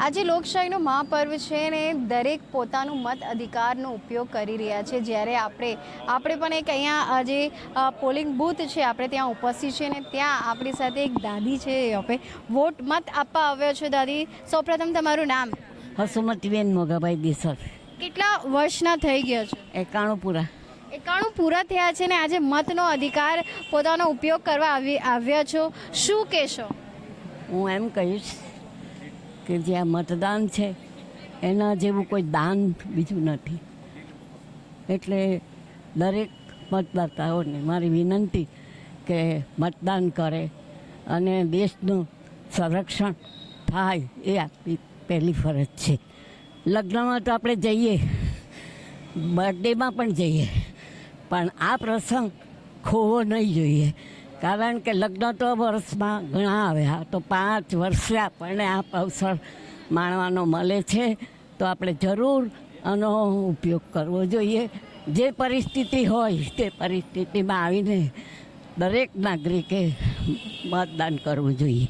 આજે લોકશાહીનો મહાપર્વ છે ને દરેક પોતાનું મત અધિકારનો ઉપયોગ કરી રહ્યા છે, જ્યારે આપણે પણ એક અહીંયા આજે પોલિંગ બૂથ છે આપણે ત્યાં ઉપસ્થિત છે ને ત્યાં આપણી સાથે એક દાદી છે, આપણે મત આપવા આવ્યો છે. દાદી, સૌપ્રથમ તમારું નામ? હસુમતીબેન મોગાભાઈ દેસર. કેટલા વર્ષના થઈ ગયા છે? 91 પૂરા. 91 પૂરા થયા છે ને આજે મતનો અધિકાર પોતાનો ઉપયોગ કરવા આવ્યા છો, શું કહેશો? હું એમ કહીશ કે જે આ મતદાન છે એના જેવું કોઈ દાન બીજું નથી. એટલે દરેક મતદાતાઓને મારી વિનંતી કે મતદાન કરે અને દેશનું સંરક્ષણ થાય એ આપણી પહેલી ફરજ છે. લગ્નમાં તો આપણે જઈએ, બર્થડેમાં પણ જઈએ, પણ આ પ્રસંગ ખોવો નહીં જોઈએ. કારણ કે લગ્ન તો વર્ષમાં ઘણા આવ્યા, તો 5 વર્ષે આપણને આ અવસર માણવાનો મળે છે, તો આપણે જરૂર આનો ઉપયોગ કરવો જોઈએ. જે પરિસ્થિતિ હોય તે પરિસ્થિતિમાં આવીને દરેક નાગરિકે મતદાન કરવું જોઈએ.